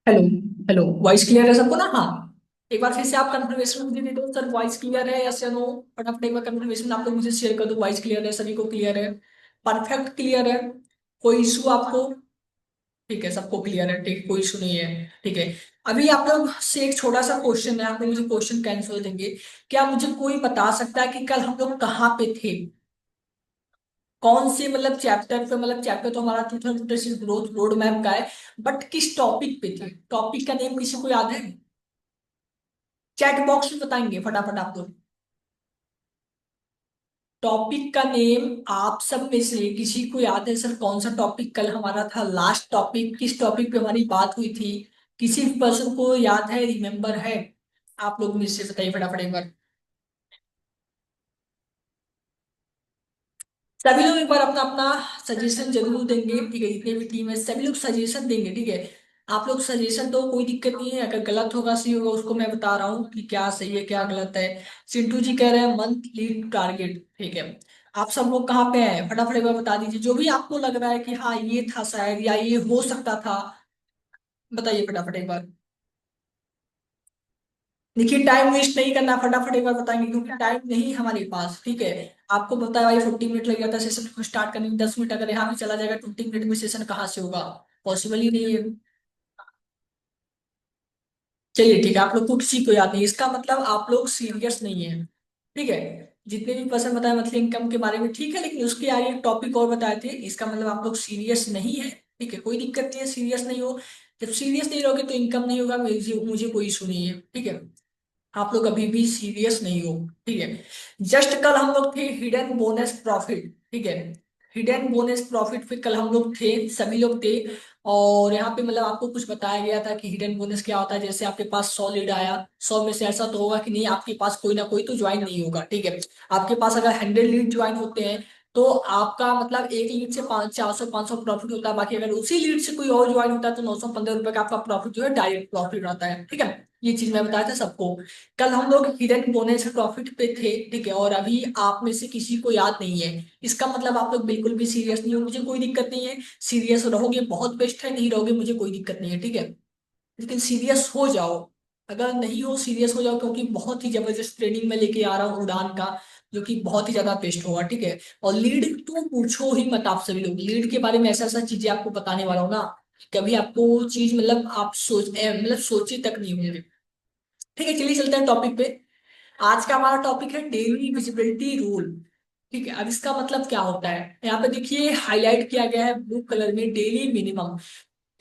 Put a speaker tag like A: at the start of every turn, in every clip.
A: Hello. Hello, voice clear है सबको ना? हाँ। एक बार फिर से आप कंफर्मेशन मुझे दे दो सर, वॉइस क्लियर है या नो। फटाफट एक बार कंफर्मेशन आप लोग मुझे शेयर कर दो, वॉइस क्लियर है, सभी को क्लियर है, परफेक्ट क्लियर है, कोई इशू आपको? ठीक है, सबको क्लियर है, ठीक, कोई इशू नहीं है। ठीक है। अभी आप लोग से एक छोटा सा क्वेश्चन है, आप लोग मुझे क्वेश्चन कैंसिल देंगे। क्या मुझे कोई बता सकता है कि कल हम लोग कहाँ पे थे? कौन से मतलब चैप्टर पे, मतलब चैप्टर तो हमारा 2026 ग्रोथ रोड मैप का है, बट किस टॉपिक पे थे? टॉपिक का नेम किसी को याद है? चैट बॉक्स में बताएंगे फटाफट आप लोग। टॉपिक का नेम आप सब में से किसी को याद है सर? कौन सा टॉपिक कल हमारा था, लास्ट टॉपिक, किस टॉपिक पे हमारी बात हुई थी? किसी पर्सन को याद है, रिमेम्बर है? आप लोग मुझसे बताइए फटाफट एक बार। सभी लोग एक बार अपना अपना सजेशन जरूर देंगे, ठीक है? जितने भी टीम है सभी लोग सजेशन देंगे, ठीक है? आप लोग सजेशन दो, कोई दिक्कत नहीं है। अगर गलत होगा, सही होगा, उसको मैं बता रहा हूँ कि क्या सही है क्या गलत है। चिंटू जी कह रहे हैं मंथ लीड टारगेट, ठीक है। आप सब लोग कहाँ पे हैं फटाफट एक बार बता दीजिए, जो भी आपको लग रहा है कि हाँ ये था शायद या ये हो सकता था, बताइए फटाफट एक बार। देखिए, टाइम वेस्ट नहीं करना, फटाफट एक बार बताएंगे क्योंकि टाइम नहीं हमारे पास, ठीक है? आपको पता है भाई 40 मिनट लग जाता है सेशन को स्टार्ट करने में, 10 मिनट अगर यहाँ पे चला जाएगा, 20 मिनट में सेशन कहाँ से होगा? पॉसिबल ही नहीं है। चलिए ठीक है, आप लोग को किसी को याद नहीं, इसका मतलब आप लोग सीरियस नहीं है, ठीक है? जितने भी पर्सन बताए मंथली इनकम के बारे में, ठीक है, लेकिन उसके आगे एक टॉपिक और बताए थे, इसका मतलब आप लोग सीरियस नहीं है। ठीक है, कोई दिक्कत नहीं है, सीरियस नहीं हो। जब सीरियस नहीं रहोगे तो इनकम नहीं होगा, मुझे मुझे कोई इशू नहीं है, ठीक है? आप लोग अभी भी सीरियस नहीं हो, ठीक है? जस्ट कल हम लोग थे हिडन बोनस प्रॉफिट, ठीक है? हिडन बोनस प्रॉफिट पे कल हम लोग थे, सभी लोग थे। और यहाँ पे मतलब आपको कुछ बताया गया था कि हिडन बोनस क्या होता है। जैसे आपके पास 100 लीड आया, 100 में से ऐसा तो होगा कि नहीं आपके पास कोई ना कोई तो ज्वाइन नहीं होगा, ठीक है? आपके पास अगर 100 लीड ज्वाइन होते हैं तो आपका मतलब एक लीड से 400 500 प्रॉफिट होता है। बाकी अगर उसी लीड से कोई और ज्वाइन होता है तो 915 रुपए का आपका प्रॉफिट जो है डायरेक्ट प्रॉफिट रहता है, ठीक है? ये चीज मैं बताया था सबको। कल हम लोग हिडन बोनस प्रॉफिट पे थे, ठीक है? और अभी आप में से किसी को याद नहीं है, इसका मतलब आप लोग बिल्कुल भी सीरियस नहीं हो, मुझे कोई दिक्कत नहीं है। सीरियस रहोगे बहुत बेस्ट है, नहीं रहोगे मुझे कोई दिक्कत नहीं है, ठीक है? लेकिन सीरियस हो जाओ। अगर नहीं हो, सीरियस हो जाओ, क्योंकि बहुत ही जबरदस्त ट्रेनिंग में लेके आ रहा हूँ उड़ान का, जो कि बहुत ही ज्यादा बेस्ट होगा, ठीक है? और लीड तो पूछो ही मत, आप सभी लोग लीड के बारे में ऐसा ऐसा चीजें आपको बताने वाला हूँ ना, कभी आपको वो चीज मतलब आप मतलब सोचे तक नहीं होंगे। ठीक है, चलिए चलते हैं टॉपिक पे। आज का हमारा टॉपिक है डेली विजिबिलिटी रूल। ठीक है, अब इसका मतलब क्या होता है, यहाँ पे देखिए हाईलाइट किया गया है ब्लू कलर में, daily minimum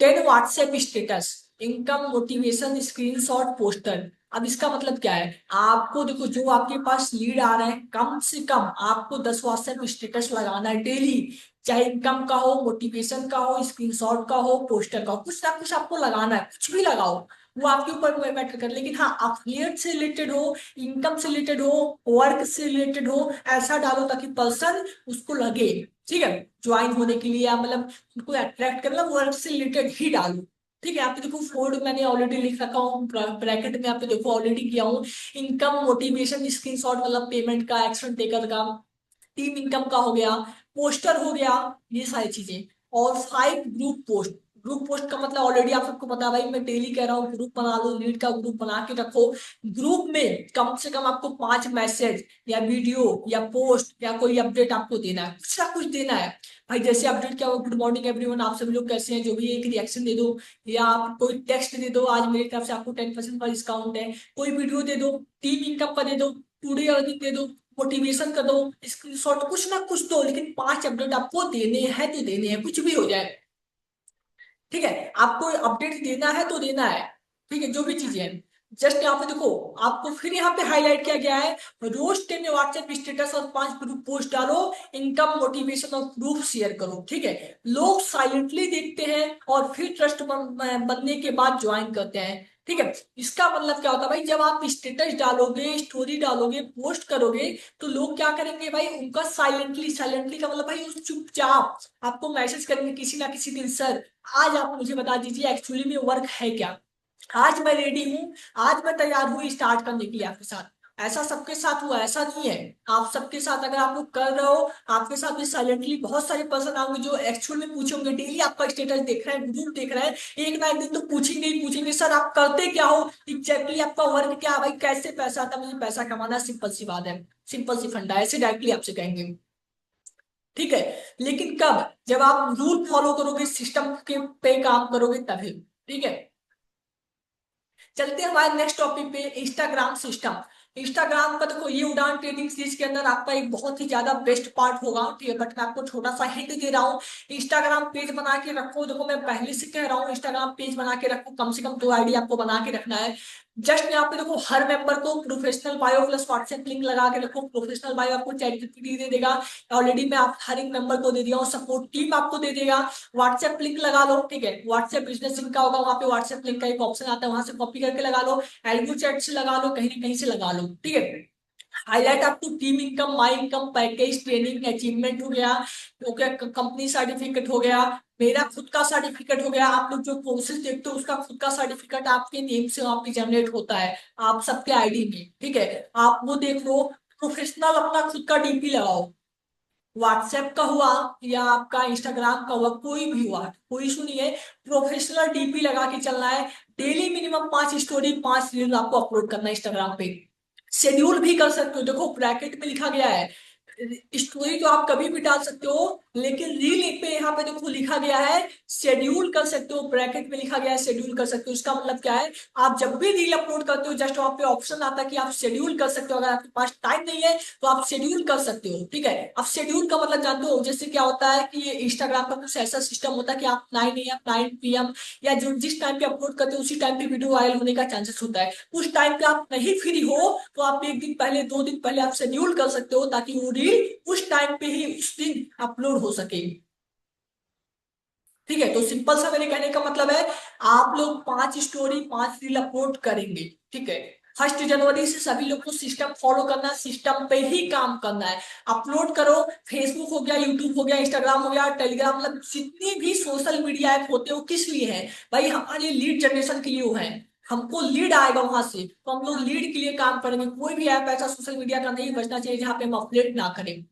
A: 10 WhatsApp status, income motivation screenshot poster. अब इसका मतलब क्या है? आपको देखो, जो आपके पास लीड आ रहा है, कम से कम आपको 10 व्हाट्सएप स्टेटस लगाना है डेली। चाहे इनकम का हो, मोटिवेशन का हो, स्क्रीनशॉट का हो, पोस्टर का हो, कुछ ना कुछ आपको लगाना है, कुछ भी लगाओ, वो आपके ऊपर मैटर कर। लेकिन हाँ, अफिलिएट से रिलेटेड हो, इनकम से रिलेटेड हो, वर्क से रिलेटेड हो, ऐसा डालो ताकि पर्सन उसको लगे, ठीक है, ज्वाइन होने के लिए, या मतलब उनको अट्रैक्ट करना, वर्क से रिलेटेड ही डालो। ठीक है, आप देखो फोर्ड मैंने ऑलरेडी लिख रखा हूँ ब्रैकेट में, आप देखो ऑलरेडी किया हूँ। इनकम मोटिवेशन स्क्रीनशॉट मतलब पेमेंट का, एक्शन टेकर का, टीम इनकम का हो गया, पोस्टर हो गया, ये सारी चीजें। और 5 ग्रुप पोस्ट। ग्रुप पोस्ट का मतलब ऑलरेडी आप सबको पता है भाई, मैं डेली कह रहा हूँ ग्रुप बना लो, लीड का ग्रुप बना के रखो। ग्रुप में कम से कम आपको 5 मैसेज या वीडियो या पोस्ट या कोई अपडेट आपको देना है, कुछ ना कुछ देना है। भाई जैसे अपडेट क्या हो, गुड मॉर्निंग एवरीवन, आप सभी लोग कैसे हैं, जो भी एक रिएक्शन दे दो, या आप कोई टेक्स्ट दे दो, आज मेरी तरफ से आपको 10% का डिस्काउंट है, कोई वीडियो दे दो, टीम इनकम का दे दो, टुडे अर्निंग दे दो, मोटिवेशन कर दो, स्क्रीनशॉट, कुछ ना कुछ दो, लेकिन 5 अपडेट आपको देने हैं तो देने हैं, कुछ भी हो जाए, ठीक है? आपको अपडेट देना है तो देना है, ठीक है, जो भी चीजें हैं। जस्ट यहाँ पे देखो, आपको फिर यहाँ पे हाईलाइट किया गया है, रोज 10 व्हाट्सएप स्टेटस और 5 ग्रुप पोस्ट डालो, इनकम मोटिवेशन और प्रूफ शेयर करो, ठीक है? लोग साइलेंटली देखते हैं और फिर ट्रस्ट बनने के बाद ज्वाइन करते हैं, ठीक है? इसका मतलब क्या होता है भाई, जब आप स्टेटस डालोगे, स्टोरी डालोगे, पोस्ट करोगे, तो लोग क्या करेंगे भाई, उनका साइलेंटली, साइलेंटली का मतलब भाई उस चुपचाप आपको मैसेज करेंगे किसी ना किसी दिन, सर आज आप मुझे बता दीजिए एक्चुअली में वर्क है क्या, आज मैं रेडी हूँ, आज मैं तैयार हूँ स्टार्ट करने के लिए आपके साथ। ऐसा सबके साथ हुआ, ऐसा नहीं है। आप सबके साथ अगर आप लोग कर रहे हो, आपके साथ भी साइलेंटली बहुत सारे पर्सन होंगे जो एक्चुअल में पूछेंगे, डेली आपका स्टेटस देख रहे हैं, ग्रुप देख रहे हैं, एक ना एक दिन तो पूछेंगे ही पूछेंगे, सर आप करते क्या हो एग्जैक्टली, आपका वर्क क्या है भाई, कैसे पैसा आता है, मुझे पैसा कमाना है, सिंपल सी बात है, सिंपल सी फंडा है, ऐसे डायरेक्टली आपसे कहेंगे। ठीक है, लेकिन कब, जब आप रूल फॉलो करोगे, सिस्टम के पे काम करोगे तभी। ठीक है, चलते हैं हमारे नेक्स्ट टॉपिक पे, इंस्टाग्राम सिस्टम। इंस्टाग्राम का देखो ये उड़ान ट्रेडिंग सीरीज के अंदर आपका एक बहुत ही ज्यादा बेस्ट पार्ट होगा, ठीक है, बट मैं आपको छोटा सा हिंट दे रहा हूँ। इंस्टाग्राम पेज बना के रखो, देखो मैं पहले से कह रहा हूँ, इंस्टाग्राम पेज बना के रखो, कम से कम 2 आईडी आपको बना के रखना है। जस्ट यहाँ पे देखो, हर मेंबर को professional bio plus WhatsApp link लगा के रखो, प्रोफेशनल बायो आपको चैट जीपीटी दे देगा, ऑलरेडी मैं आप हर एक मेंबर को दे दिया हूँ, सपोर्ट टीम आपको दे देगा। व्हाट्सएप लिंक लगा लो, ठीक है, व्हाट्सएप बिजनेस लिंक का होगा, वहां पे व्हाट्सएप लिंक का एक ऑप्शन आता है, वहां से कॉपी करके लगा लो, एल्गो चैट से लगा लो, कहीं ना कहीं से लगा लो। ठीक है, highlight up to team income, my income, package, training, achievement हो गया, कंपनी सर्टिफिकेट हो गया, मेरा खुद का सर्टिफिकेट हो गया, आप लोग जो कोर्सेज देखते हो उसका खुद का सर्टिफिकेट आपके नेम से वहां पे जनरेट होता है, आप सबके आईडी में। ठीक है, आप वो देख लो, प्रोफेशनल अपना खुद का डीपी लगाओ, व्हाट्सएप का हुआ या आपका इंस्टाग्राम का हुआ, कोई भी हुआ, कोई इशू नहीं है, प्रोफेशनल डीपी लगा के चलना है। डेली मिनिमम 5 स्टोरी 5 रील आपको अपलोड करना है इंस्टाग्राम पे। शेड्यूल भी कर सकते हो, देखो ब्रैकेट में लिखा गया है, स्टोरी तो आप कभी भी डाल सकते हो, लेकिन रील पे यहाँ पे देखो लिखा गया है शेड्यूल कर सकते हो, ब्रैकेट में लिखा गया है शेड्यूल कर सकते हो। इसका मतलब क्या है, आप जब भी रील अपलोड करते हो जस्ट वहां पे ऑप्शन आता है कि आप शेड्यूल कर सकते हो, अगर आपके पास टाइम नहीं है तो आप शेड्यूल कर सकते हो। ठीक है, अब शेड्यूल का मतलब जानते हो, जैसे क्या होता है कि इंस्टाग्राम का कुछ ऐसा सिस्टम होता है कि आप 9 AM 9 PM या जो जिस टाइम पे अपलोड करते हो उसी टाइम पे वीडियो वायरल होने का चांसेस होता है। उस टाइम पे आप नहीं फ्री हो तो आप 1 दिन पहले 2 दिन पहले आप शेड्यूल कर सकते हो, ताकि वो रील उस टाइम पे ही उस दिन अपलोड हो सके। ठीक है, तो सिंपल सा मेरे कहने का मतलब है, आप लोग 5 स्टोरी 5 रील अपलोड करेंगे। ठीक है, 1 जनवरी से सभी लोग को सिस्टम फॉलो करना है, सिस्टम पे ही काम करना है, अपलोड करो। फेसबुक हो गया, यूट्यूब हो गया, इंस्टाग्राम हो गया, टेलीग्राम, मतलब जितनी भी सोशल मीडिया ऐप होते हो किस लिए है भाई, हमारे लीड जनरेशन के लिए वो है, हमको लीड आएगा वहां से, तो हम लोग लीड के लिए काम करेंगे। कोई भी ऐप ऐसा सोशल मीडिया का नहीं बचना चाहिए जहाँ पे हम अपडेट ना करें।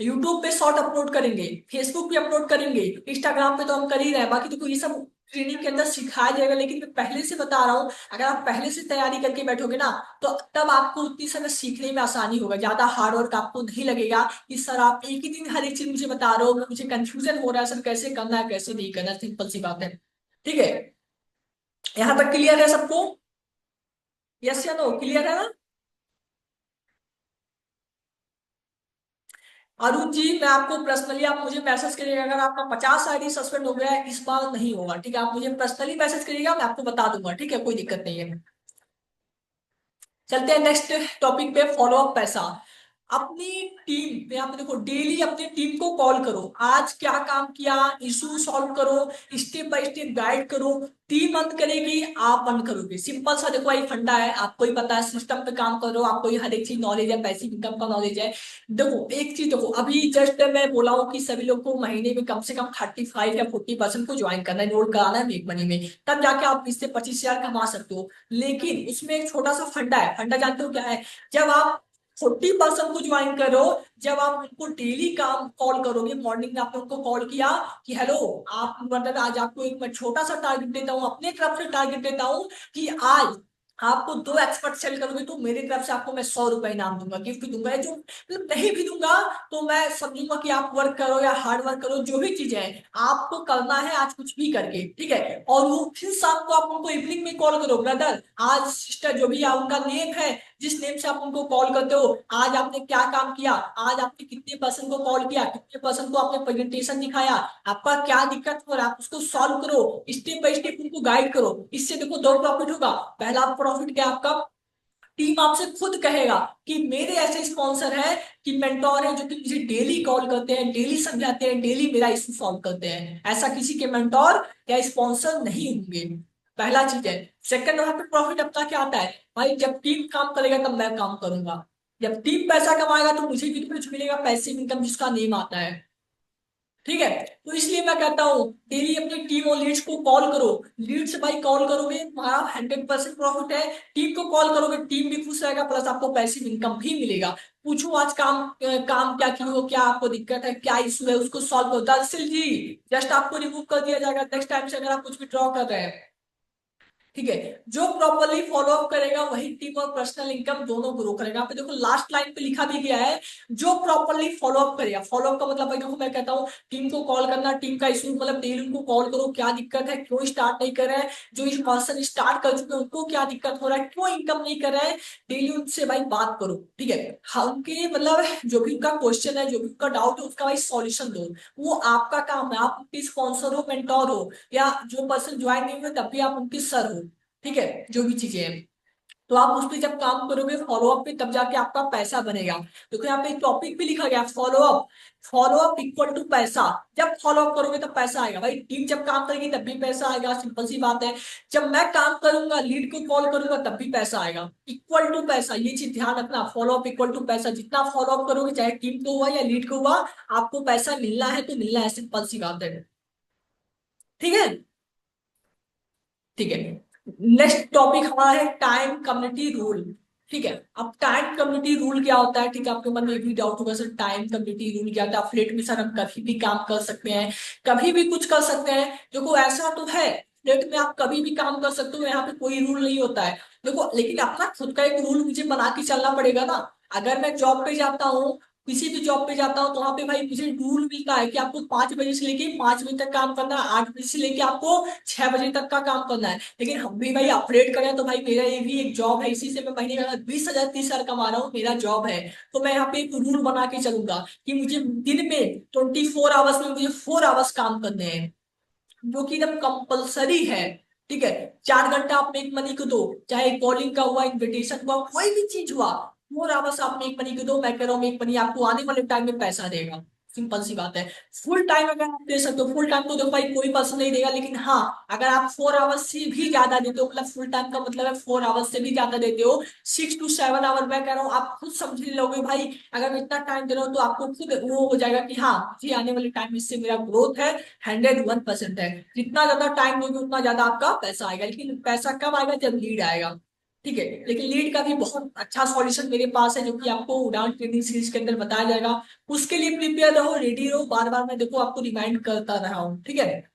A: यूट्यूब पे शॉर्ट अपलोड करेंगे, फेसबुक पे अपलोड करेंगे, इंस्टाग्राम पे तो हम कर ही रहे हैं, बाकी तो कोई ये सब ट्रेनिंग के अंदर सिखाया जाएगा। लेकिन मैं पहले से बता रहा हूँ, अगर आप पहले से तैयारी करके बैठोगे ना, तो तब आपको उतनी समय सीखने में आसानी होगा, ज्यादा हार्ड वर्क आपको नहीं लगेगा कि सर आप एक ही दिन हर एक चीज मुझे बता रहे हो, मुझे कंफ्यूजन हो रहा है सर, कैसे करना है कैसे नहीं करना, सिंपल सी बात है। ठीक है, यहाँ तक क्लियर है सबको? यस या नो, क्लियर है ना? अरुण जी, मैं आपको पर्सनली, आप मुझे मैसेज करिएगा, अगर आपका 50 आईडी सस्पेंड हो गया है, इस बार नहीं होगा। ठीक है, आप मुझे पर्सनली मैसेज करिएगा, मैं आपको बता दूंगा। ठीक है, कोई दिक्कत नहीं है। चलते हैं नेक्स्ट टॉपिक पे, फॉलो अप पैसा। अपनी टीम पे आप देखो, डेली अपनी टीम को कॉल करो, आज क्या काम किया, इशू सॉल्व करो, स्टेप बाय स्टेप गाइड करो। टीम बंद करेगी, आप बंद करोगे, सिंपल सा देखो ये फंडा है, आपको ही पता है, सिस्टम पे काम करो, आपको ही हर एक चीज नॉलेज है, पैसिव इनकम का नॉलेज है। देखो एक चीज देखो, अभी जस्ट मैं बोला हूँ कि सभी लोग को महीने में कम से कम 35 या 40% को ज्वाइन करना है, एनरोल कराना है मेक मनी में, तब जाके आप 20 से 25 हजार कमा सकते हो। लेकिन उसमें एक छोटा सा फंडा है, फंडा जानते हो क्या है? जब आप 40% को ज्वाइन करो, जब आप उनको डेली काम कॉल करोगे, मॉर्निंग में आपने उनको कॉल किया कि हेलो, आप मतलब आज आपको एक मैं छोटा सा टारगेट देता हूँ, अपने तरफ से टारगेट देता हूँ कि आज आपको 2 एक्सपर्ट सेल करोगे तो मेरी तरफ से आपको मैं 100 रुपए इनाम दूंगा, गिफ्ट दूंगा, या जो मतलब नहीं भी दूंगा तो मैं समझूंगा कि आप वर्क करो या हार्ड वर्क करो, जो भी चीजें हैं आपको करना है आज कुछ भी करके। ठीक है, और वो फिर शाम को आप उनको इवनिंग में कॉल करो, ब्रदर आज सिस्टर जो भी है उनका नेम है, जिस नेम से आप उनको कॉल करते हो, आज आपने क्या काम किया, आज आपने कितने पर्सन को कॉल किया, कितने पर्सन को आपने प्रेजेंटेशन दिखाया, आपका क्या दिक्कत हो रहा है, आप उसको सॉल्व करो, स्टेप बाय स्टेप उनको गाइड करो। इससे देखो 2 प्रॉफिट होगा। पहला प्रॉफिट क्या आपका, टीम आपसे खुद कहेगा कि मेरे ऐसे स्पॉन्सर है कि मेंटोर है जो कि मुझे डेली कॉल करते हैं, डेली समझाते हैं, डेली मेरा इशू सॉल्व करते हैं, ऐसा किसी के मेंटोर या स्पॉन्सर नहीं होंगे। पहला चीज है। सेकंड, वहां पे प्रॉफिट अपना क्या आता है भाई, जब टीम काम करेगा तब मैं काम करूंगा, जब टीम पैसा कमाएगा तो मुझे भी तो कुछ मिलेगा, पैसिव इनकम जिसका नेम आता है। ठीक है। तो इसलिए मैं कहता हूँ डेली अपनी टीम और लीड्स को कॉल करो। लीड्स भाई कॉल करोगे तुम्हारा 100% प्रॉफिट है। टीम को कॉल करोगे टीम भी खुश रहेगा, प्लस आपको पैसिव इनकम भी मिलेगा। पूछो आज काम क्या किए हो, क्या आपको दिक्कत है, क्या इशू है, उसको सॉल्व करो। दरअसल जी जस्ट आपको रिमूव कर दिया जाएगा नेक्स्ट टाइम से, अगर आप कुछ भी ड्रॉ कर रहे हैं। ठीक है। जो प्रॉपरली फॉलो अप करेगा वही टीम और पर्सनल इनकम दोनों ग्रो करेगा। यहाँ पे देखो लास्ट लाइन पे लिखा भी गया है, जो प्रॉपरली फॉलो अप करेगा। फॉलो अप का मतलब भाई देखो मैं कहता हूँ टीम को कॉल करना, टीम का इशू मतलब डेली उनको कॉल करो, क्या दिक्कत है, क्यों स्टार्ट नहीं कर रहे हैं, जो इस पर्सन स्टार्ट कर चुके हैं उनको क्या दिक्कत हो रहा है, क्यों इनकम नहीं कर रहा है, डेली उनसे भाई बात करो। ठीक है। हाँ उनके मतलब जो भी उनका क्वेश्चन है, जो भी उनका डाउट है, उसका भाई सॉल्यूशन दो। वो आपका काम है, आप उनकी स्पॉन्सर हो, मेंटोर हो, या जो पर्सन ज्वाइन नहीं हुए तब भी आप उनकी सर हो। ठीक है। जो भी चीजें हैं, तो आप उस पर जब काम करोगे फॉलो अप पे, तब जाके आपका पैसा बनेगा। देखो यहाँ पे एक टॉपिक भी लिखा गया follow up. Follow up equal to पैसा। जब फॉलो अप करोगे तब पैसा आएगा भाई। टीम जब काम करेगी तब भी पैसा आएगा, सिंपल सी बात है। जब मैं काम करूंगा लीड को कॉल करूंगा तब भी पैसा आएगा। इक्वल टू पैसा, ये चीज ध्यान रखना। फॉलो अप इक्वल टू पैसा, जितना फॉलो अप करोगे चाहे टीम को हुआ या लीड को हुआ, आपको पैसा मिलना है तो मिलना है, सिंपल सी बात है। ठीक है। ठीक है। नेक्स्ट टॉपिक हमारा है टाइम कम्युनिटी रूल। ठीक है। अब टाइम कम्युनिटी रूल क्या होता है, ठीक है, आपके मन में भी डाउट होगा सर टाइम कम्युनिटी रूल क्या होता है। फ्लेट में सर हम कभी भी काम कर सकते हैं, कभी भी कुछ कर सकते हैं। देखो ऐसा तो है, फ्लेट में आप कभी भी काम कर सकते हो, यहाँ पे कोई रूल नहीं होता है। देखो लेकिन अपना खुद का एक रूल मुझे बना के चलना पड़ेगा ना। अगर मैं जॉब पे जाता हूँ, किसी भी जॉब पे जाता हूँ, तो वहां पे भाई मुझे रूल मिलता है कि आपको 5 बजे से लेके 5 बजे तक काम करना है, 8 बजे से लेके आपको 6 बजे तक का काम करना है। लेकिन हम भी भाई अपग्रेड करें तो भाई मेरा ये भी एक जॉब है, इसी से मैं महीने का 20,000 30,000 कमा रहा हूँ, मेरा जॉब है। तो मैं यहाँ पे एक रूल बना के चलूंगा कि मुझे दिन में 24 आवर्स में मुझे 4 आवर्स काम करने हैं, जो कि एकदम कंपलसरी है। ठीक है। 4 घंटा आप मेक मनी को दो, चाहे कॉलिंग का हुआ, इन्विटेशन हुआ, कोई भी चीज हुआ, 4 आवर्स आप मेक मनी को दो। मैं कह रहा हूँ मेक मनी आपको आने वाले टाइम में पैसा देगा, सिंपल सी बात है। फुल टाइम अगर आप दे सकते हो, फुल टाइम तो देखो भाई कोई पर्सन नहीं देगा, लेकिन हाँ अगर आप 4 आवर्स से भी ज्यादा देते हो, मतलब फुल टाइम का मतलब है 4 आवर्स से भी ज्यादा देते हो, 6 to 7 आवर, मैं कह रहा हूँ आप खुद समझ लोगे भाई। अगर मैं इतना टाइम दे रहा हूँ तो आपको खुद वो हो जाएगा कि हाँ मुझे आने वाले टाइम में इससे मेरा ग्रोथ है, 101% है। जितना ज्यादा टाइम दोगे उतना ज्यादा आपका पैसा आएगा, लेकिन पैसा कब आएगा, जब लीड आएगा। ठीक है। लेकिन लीड का भी बहुत अच्छा सॉल्यूशन मेरे पास है, जो कि आपको उड़ान ट्रेनिंग सीरीज के अंदर बताया जाएगा। उसके लिए प्रिपेयर रहो, रेडी रहो, बार बार मैं देखो आपको रिमाइंड करता रहा हूँ। ठीक है।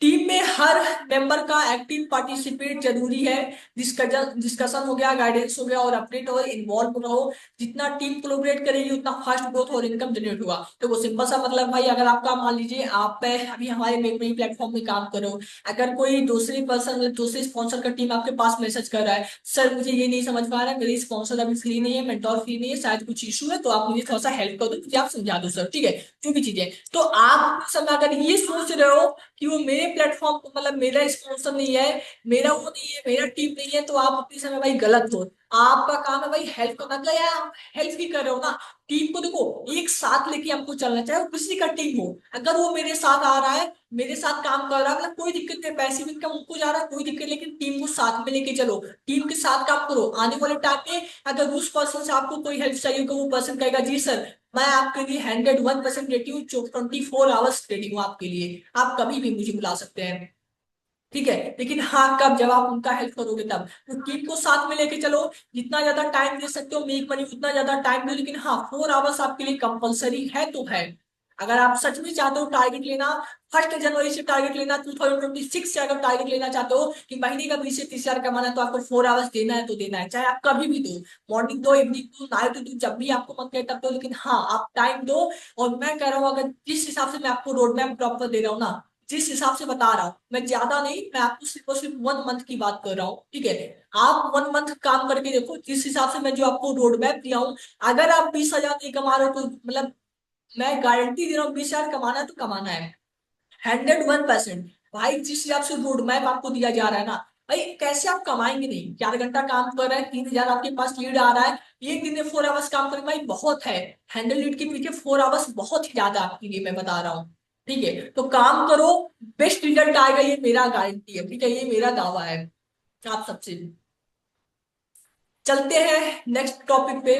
A: टीम में हर मेंबर का एक्टिव पार्टिसिपेट जरूरी है। डिस्कशन हो गया, गाइडेंस हो गया, और अपडेट और इन्वॉल्व रहो। जितना टीम कोलैबोरेट करेगी उतना फास्ट ग्रोथ और इनकम जनरेट होगा। तो वो सिंपल सा मतलब भाई, अगर आपका मान लीजिए आप अभी हमारे मेक मनी प्लेटफॉर्म में काम करो, अगर कोई दूसरी पर्सन मतलब दूसरे स्पॉन्सर का टीम आपके पास मैसेज कर रहा है, सर मुझे ये नहीं समझ पा रहा है, मेरी स्पॉन्सर अभी फ्री नहीं है, मेंटोर फ्री नहीं है, शायद कुछ इशू है, तो आप मुझे थोड़ा सा हेल्प कर दो, मुझे आप समझा दो सर। ठीक है। जो भी चीजें, तो आप उस समय अगर ये सोच रहे हो कि वो मेरे प्लेटफॉर्म को मतलब मेरा स्पॉन्सर नहीं है, मेरा वो नहीं है, मेरा टीम नहीं है, तो आप अपनी समय भाई गलत हो। आपका काम है भाई हेल्प करना, तो यार आप हेल्प ही कर रहे हो ना। टीम को देखो एक साथ लेके हमको चलना, चाहे वो किसी का टीम हो, अगर वो मेरे साथ आ रहा है, मेरे साथ काम कर रहा है, मतलब कोई दिक्कत नहीं, पैसे भी इनकम उनको जा रहा है, कोई दिक्कत नहीं, लेकिन टीम को साथ में लेके चलो, टीम के साथ काम करो। आने वाले टाइम में अगर उस पर्सन से आपको कोई हेल्प चाहिए तो वो पर्सन कहेगा जी सर, मैं आपके लिए 101% रेडी हूँ, 24 आवर्स रेडी हूँ आपके लिए, आप कभी भी मुझे बुला सकते हैं। ठीक है। लेकिन हाँ कब, जब आप उनका हेल्प करोगे तब। तो टीम को साथ में लेके चलो, जितना ज्यादा टाइम दे सकते हो मेक मनी उतना ज्यादा टाइम दो, लेकिन हाँ 4 आवर्स आपके लिए कंपलसरी है तो है। अगर आप सच में चाहते हो टारगेट लेना, 1 जनवरी से टारगेट लेना, 2026 से अगर टारगेट लेना चाहते हो कि महीने का 20 से 30 हजार कमाना है, तो आपको 4 आवर्स देना है तो देना है, चाहे आप कभी भी दो, मॉर्निंग दो, इवनिंग दो, नाइट दो, जब भी आपको मन करे तब दो, लेकिन हाँ आप टाइम दो। और मैं कह रहा हूँ अगर जिस हिसाब से मैं आपको रोड मैप प्रॉपर दे रहा हूँ ना, जिस हिसाब से बता रहा हूँ मैं, ज्यादा नहीं, मैं आपको सिर्फ और सिर्फ 1 मंथ की बात कर रहा हूँ। ठीक है। आप 1 मंथ काम करके देखो, जिस हिसाब से मैं जो आपको रोड मैप दिया हूँ, अगर आप 20,000 नहीं कमा रहे हो तो मतलब मैं गारंटी दे रहा हूँ 20,000 कमाना है तो कमाना है, 101%। भाई जिस हिसाब से रोड मैप आपको दिया जा रहा है ना, भाई कैसे आप कमाएंगे नहीं, 4 घंटा काम कर रहे हैं, 3,000 आपके पास लीड आ रहा है, एक दिन में 4 आवर्स काम करेंगे भाई बहुत है। हैंडल लीड के पीछे 4 आवर्स बहुत ही ज्यादा आपके लिए, मैं बता रहा हूँ। ठीक है। तो काम करो, बेस्ट रिजल्ट आएगा, ये मेरा गारंटी है। ठीक है। ये मेरा दावा है आप सबसे। चलते हैं नेक्स्ट टॉपिक पे,